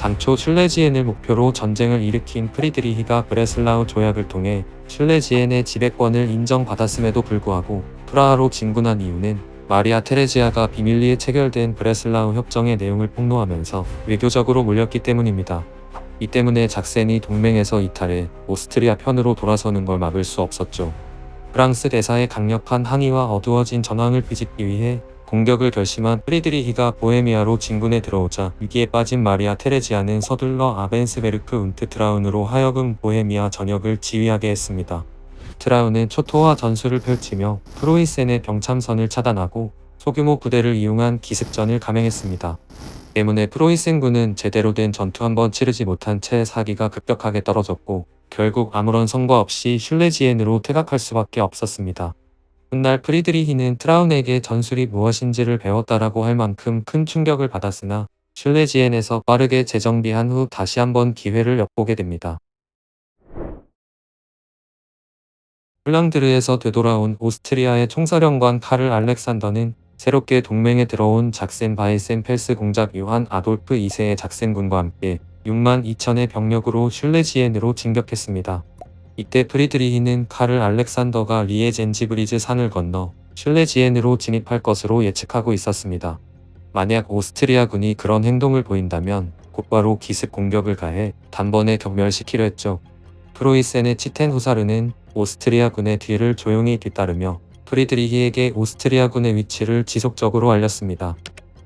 당초 슐레지엔을 목표로 전쟁을 일으킨 프리드리히가 브레슬라우 조약을 통해 슐레지엔의 지배권을 인정받았음에도 불구하고 프라하로 진군한 이유는 마리아 테레지아가 비밀리에 체결된 브레슬라우 협정의 내용을 폭로하면서 외교적으로 몰렸기 때문입니다. 이 때문에 작센이 동맹에서 이탈해 오스트리아 편으로 돌아서는 걸 막을 수 없었죠. 프랑스 대사의 강력한 항의와 어두워진 전황을 비집기 위해 공격을 결심한 프리드리히가 보헤미아로 진군에 들어오자 위기에 빠진 마리아 테레지아는 서둘러 아벤스베르크 운트 트라운으로 하여금 보헤미아 전역을 지휘하게 했습니다. 트라운은 초토화 전술을 펼치며 프로이센의 병참선을 차단하고 소규모 부대를 이용한 기습전을 감행했습니다. 때문에 프로이센군은 제대로 된 전투 한번 치르지 못한 채 사기가 급격하게 떨어졌고 결국 아무런 성과 없이 슐레지엔으로 퇴각할 수밖에 없었습니다. 훗날 프리드리히는 트라운에게 전술이 무엇인지를 배웠다라고 할 만큼 큰 충격을 받았으나 슐레지엔에서 빠르게 재정비한 후 다시 한번 기회를 엿보게 됩니다. 폴랑드르에서 되돌아온 오스트리아의 총사령관 카를 알렉산더는 새롭게 동맹에 들어온 작센 바이센 펠스 공작 요한 아돌프 2세의 작센군과 함께 6만 2천의 병력으로 슐레지엔으로 진격했습니다. 이때 프리드리히는 카를 알렉산더가 리에젠지브리즈 산을 건너 슐레지엔으로 진입할 것으로 예측하고 있었습니다. 만약 오스트리아군이 그런 행동을 보인다면 곧바로 기습 공격을 가해 단번에 경멸시키려 했죠. 프로이센의 치텐 후사르는 오스트리아군의 뒤를 조용히 뒤따르며 프리드리히에게 오스트리아군의 위치를 지속적으로 알렸습니다.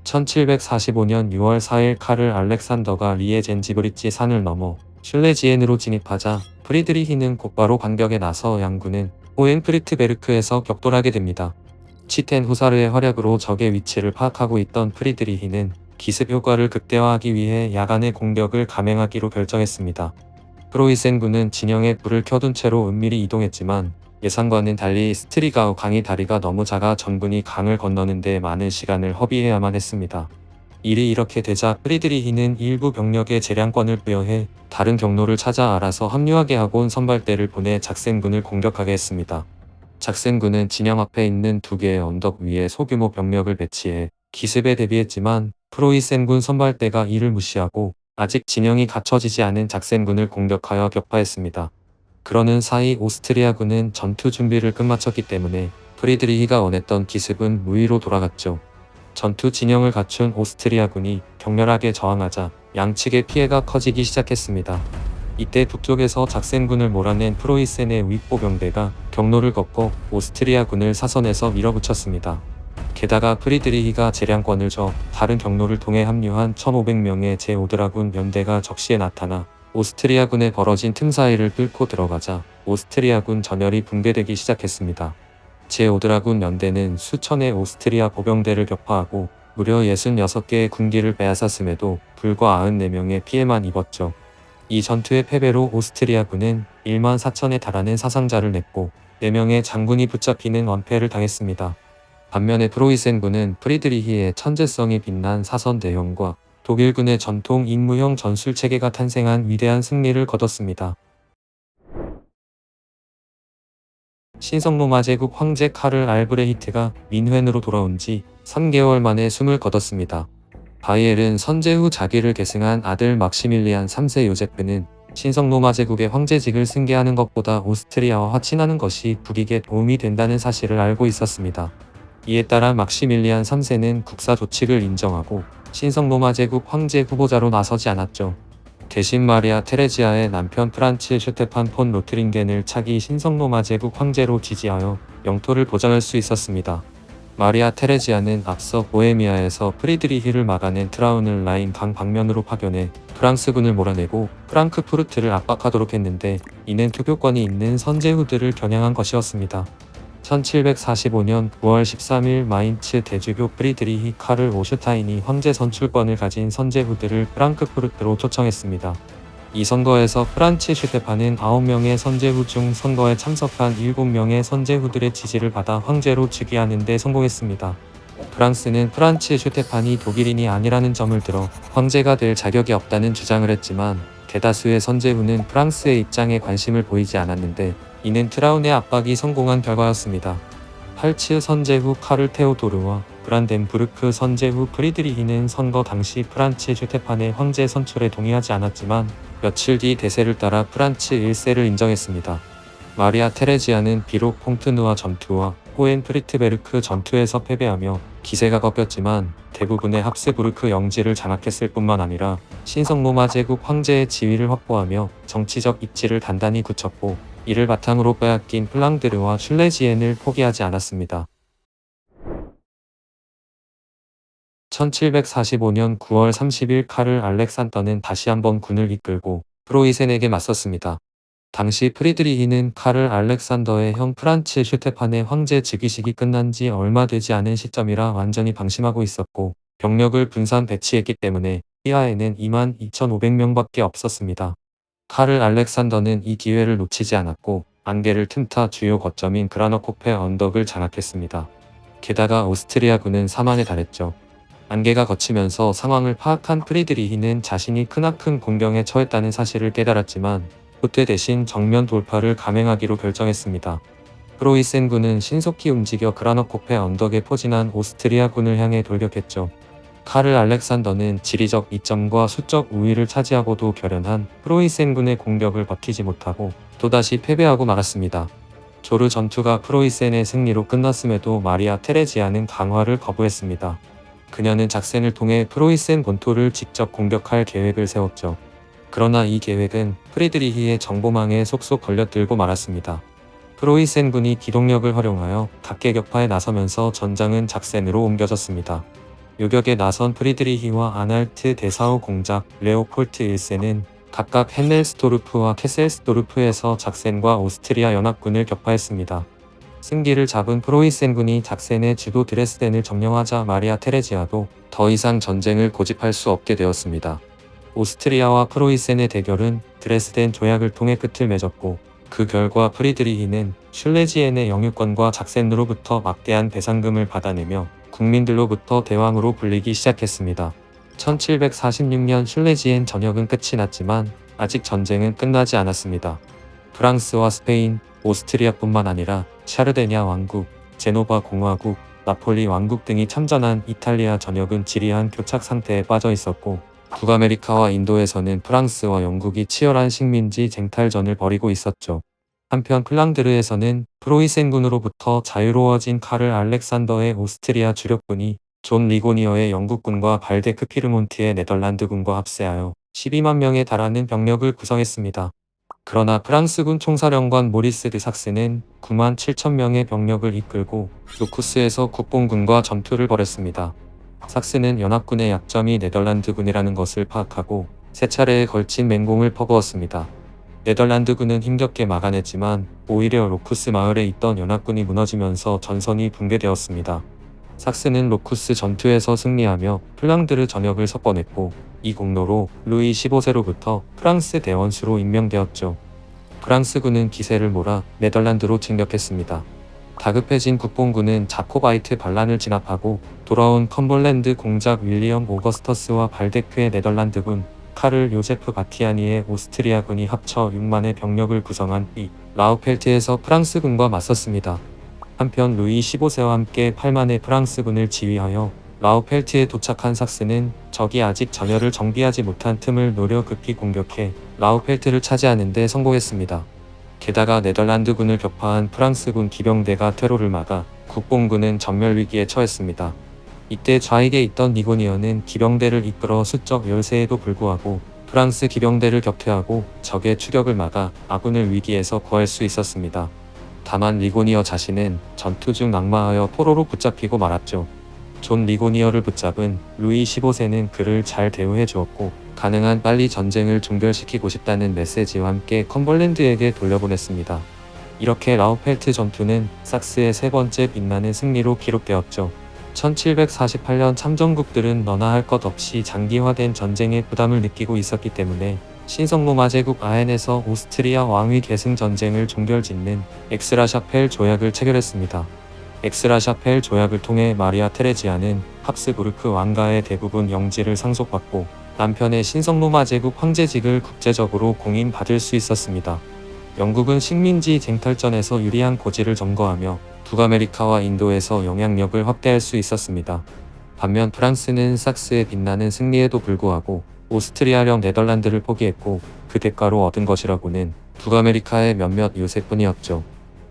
1745년 6월 4일 카를 알렉산더가 리에젠지브리지 산을 넘어 슐레지엔으로 진입하자 프리드리히는 곧바로 반격에 나서 양군은 호헨프리트베르크에서 격돌하게 됩니다. 치텐 후사르의 활약으로 적의 위치를 파악하고 있던 프리드리히는 기습 효과를 극대화하기 위해 야간의 공격을 감행하기로 결정했습니다. 프로이센군은 진영에 불을 켜둔 채로 은밀히 이동했지만 예상과는 달리 스트리가우 강의 다리가 너무 작아 전군이 강을 건너는 데 많은 시간을 허비해야만 했습니다. 일이 이렇게 되자 프리드리히는 일부 병력에 재량권을 부여해 다른 경로를 찾아 알아서 합류하게 하곤 선발대를 보내 작센군을 공격하게 했습니다. 작센군은 진영 앞에 있는 두 개의 언덕 위에 소규모 병력을 배치해 기습에 대비했지만 프로이센군 선발대가 이를 무시하고 아직 진영이 갖춰지지 않은 작센군을 공격하여 격파했습니다. 그러는 사이 오스트리아군은 전투 준비를 끝마쳤기 때문에 프리드리히가 원했던 기습은 무의로 돌아갔죠. 전투 진영을 갖춘 오스트리아군이 격렬하게 저항하자 양측의 피해가 커지기 시작했습니다. 이때 북쪽에서 작센군을 몰아낸 프로이센의 윗보병대가 경로를 꺾어 오스트리아군을 사선에서 밀어붙였습니다. 게다가 프리드리히가 재량권을 줘 다른 경로를 통해 합류한 1500명의 제5드라군 연대가 적시에 나타나 오스트리아군의 벌어진 틈 사이를 뚫고 들어가자 오스트리아군 전열이 붕괴되기 시작했습니다. 제5드라군 연대는 수천의 오스트리아 보병대를 격파하고 무려 66개의 군기를 빼앗았음에도 불과 94명의 피해만 입었죠. 이 전투의 패배로 오스트리아군은 1만 4천에 달하는 사상자를 냈고 4명의 장군이 붙잡히는 완패를 당했습니다. 반면에 프로이센군은 프리드리히의 천재성이 빛난 사선 대형과 독일군의 전통 임무형 전술 체계가 탄생한 위대한 승리를 거뒀습니다. 신성로마 제국 황제 카를 알브레히트가 민회으로 돌아온 지 3개월 만에 숨을 거뒀습니다. 바이엘은 선제 후 자기를 계승한 아들 막시밀리안 3세 요제프는 신성로마 제국의 황제직을 승계하는 것보다 오스트리아와 친하는 것이 국익에 도움이 된다는 사실을 알고 있었습니다. 이에 따라 막시밀리안 3세는 국사 조칙을 인정하고 신성로마 제국 황제 후보자로 나서지 않았죠. 대신 마리아 테레지아의 남편 프란츠 슈테판 폰 로트링겐을 차기 신성로마 제국 황제로 지지하여 영토를 보장할 수 있었습니다. 마리아 테레지아는 앞서 보헤미아에서 프리드리히를 막아낸 트라운을 라인 강 방면으로 파견해 프랑스군을 몰아내고 프랑크푸르트를 압박하도록 했는데 이는 투표권이 있는 선제후들을 겨냥한 것이었습니다. 1745년 9월 13일 마인츠 대주교 프리드리히 카를 오슈타인이 황제 선출권을 가진 선제후들을 프랑크푸르트로 초청했습니다. 이 선거에서 프란츠 슈테판은 9명의 선제후 중 선거에 참석한 7명의 선제후들의 지지를 받아 황제로 즉위하는 데 성공했습니다. 프랑스는 프란츠 슈테판이 독일인이 아니라는 점을 들어 황제가 될 자격이 없다는 주장을 했지만 대다수의 선제후는 프랑스의 입장에 관심을 보이지 않았는데 이는 트라운의 압박이 성공한 결과였습니다. 팔츠 선제후 카를 테오도르와 브란덴부르크 선제 후 프리드리히는 선거 당시 프란츠 슈테판의 황제 선출에 동의하지 않았지만 며칠 뒤 대세를 따라 프란츠 1세를 인정했습니다. 마리아 테레지아는 비록 퐁트누아 전투와 호헨프리트베르크 전투에서 패배하며 기세가 꺾였지만 대부분의 합스부르크 영지를 장악했을 뿐만 아니라 신성로마 제국 황제의 지위를 확보하며 정치적 입지를 단단히 굳혔고, 이를 바탕으로 빼앗긴 플랑드르와 슐레지엔을 포기하지 않았습니다. 1745년 9월 30일 카를 알렉산더는 다시 한번 군을 이끌고 프로이센에게 맞섰습니다. 당시 프리드리히는 카를 알렉산더의 형 프란츠 슈테판의 황제 즉위식이 끝난 지 얼마 되지 않은 시점이라 완전히 방심하고 있었고, 병력을 분산 배치했기 때문에 휘하에는 22,500명밖에 없었습니다. 카를 알렉산더는 이 기회를 놓치지 않았고 안개를 틈타 주요 거점인 그라너코페 언덕을 장악했습니다. 게다가 오스트리아군은 4만에 달했죠. 안개가 걷히면서 상황을 파악한 프리드리히는 자신이 크나큰 공경에 처했다는 사실을 깨달았지만 후퇴 대신 정면 돌파를 감행하기로 결정했습니다. 프로이센군은 신속히 움직여 그라너코페 언덕에 포진한 오스트리아군을 향해 돌격했죠. 카를 알렉산더는 지리적 이점과 수적 우위를 차지하고도 결연한 프로이센군의 공격을 버티지 못하고 또다시 패배하고 말았습니다. 조르 전투가 프로이센의 승리로 끝났음에도 마리아 테레지아는 강화를 거부했습니다. 그녀는 작센을 통해 프로이센 본토를 직접 공격할 계획을 세웠죠. 그러나 이 계획은 프리드리히의 정보망에 속속 걸려들고 말았습니다. 프로이센군이 기동력을 활용하여 각계격파에 나서면서 전장은 작센으로 옮겨졌습니다. 요격에 나선 프리드리히와 아날트 데사우 공작 레오폴트 1세는 각각 헨넬스도르프와 케셀스도르프에서 작센과 오스트리아 연합군을 격파했습니다. 승기를 잡은 프로이센군이 작센의 주도 드레스덴을 점령하자 마리아 테레지아도 더 이상 전쟁을 고집할 수 없게 되었습니다. 오스트리아와 프로이센의 대결은 드레스덴 조약을 통해 끝을 맺었고, 그 결과 프리드리히는 슐레지엔의 영유권과 작센으로부터 막대한 배상금을 받아내며 국민들로부터 대왕으로 불리기 시작했습니다. 1746년 슐레지엔 전역은 끝이 났지만 아직 전쟁은 끝나지 않았습니다. 프랑스와 스페인, 오스트리아뿐만 아니라 샤르데냐 왕국, 제노바 공화국, 나폴리 왕국 등이 참전한 이탈리아 전역은 지리한 교착 상태에 빠져 있었고, 북아메리카와 인도에서는 프랑스와 영국이 치열한 식민지 쟁탈전을 벌이고 있었죠. 한편 플랑드르에서는 프로이센군으로부터 자유로워진 카를 알렉산더의 오스트리아 주력군이 존 리고니어의 영국군과 발데크 피르몬트의 네덜란드군과 합세하여 12만 명에 달하는 병력을 구성했습니다. 그러나 프랑스군 총사령관 모리스 드 삭스는 9만 7천 명의 병력을 이끌고 루쿠스에서 국본군과 전투를 벌였습니다. 삭스는 연합군의 약점이 네덜란드군이라는 것을 파악하고 세 차례에 걸친 맹공을 퍼부었습니다. 네덜란드군은 힘겹게 막아냈지만 오히려 로쿠스 마을에 있던 연합군이 무너지면서 전선이 붕괴되었습니다. 삭스는 로쿠스 전투에서 승리하며 플랑드르 전역을 석권했고, 이 공로로 루이 15세로부터 프랑스 대원수로 임명되었죠. 프랑스군은 기세를 몰아 네덜란드로 진격했습니다. 다급해진 국본군은 자코바이트 반란을 진압하고 돌아온 컴벌랜드 공작 윌리엄 오거스터스와 발데크의 네덜란드군, 카를 요제프 바티아니의 오스트리아군이 합쳐 6만의 병력을 구성한 이 라우펠트에서 프랑스군과 맞섰습니다. 한편 루이 15세와 함께 8만의 프랑스군을 지휘하여 라우펠트에 도착한 삭스는 적이 아직 전열을 정비하지 못한 틈을 노려 급히 공격해 라우펠트를 차지하는 데 성공했습니다. 게다가 네덜란드군을 격파한 프랑스군 기병대가 퇴로를 막아 국본군은 전멸위기에 처했습니다. 이때 좌익에 있던 리고니어는 기병대를 이끌어 수적 열세에도 불구하고 프랑스 기병대를 격퇴하고 적의 추격을 막아 아군을 위기에서 구할 수 있었습니다. 다만 리고니어 자신은 전투 중 낙마하여 포로로 붙잡히고 말았죠. 존 리고니어를 붙잡은 루이 15세는 그를 잘 대우해 주었고 가능한 빨리 전쟁을 종결시키고 싶다는 메시지와 함께 컴벌랜드에게 돌려보냈습니다. 이렇게 라우펠트 전투는 삭스의 세 번째 빛나는 승리로 기록되었죠. 1748년 참전국들은 너나 할 것 없이 장기화된 전쟁의 부담을 느끼고 있었기 때문에 신성로마 제국 아헨에서 오스트리아 왕위 계승 전쟁을 종결짓는 엑스라샤펠 조약을 체결했습니다. 엑스라샤펠 조약을 통해 마리아 테레지아는 합스부르크 왕가의 대부분 영지를 상속받고 남편의 신성로마 제국 황제직을 국제적으로 공인받을 수 있었습니다. 영국은 식민지 쟁탈전에서 유리한 고지를 점거하며 북아메리카와 인도에서 영향력을 확대할 수 있었습니다. 반면 프랑스는 sak스의 빛나는 승리에도 불구하고 오스트리아령 네덜란드를 포기했고, 그 대가로 얻은 것이라고는 북아메리카의 몇몇 요새뿐이었죠.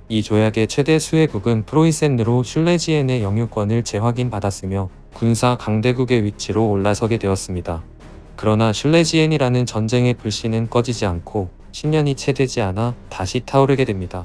이 조약의 최대 수혜국은 프로이센으로 슐레지엔의 영유권을 재확인받았으며 군사 강대국의 위치로 올라서게 되었습니다. 그러나 슐레지엔이라는 전쟁의 불씨는 꺼지지 않고 10년이 채 되지 않아 다시 타오르게 됩니다.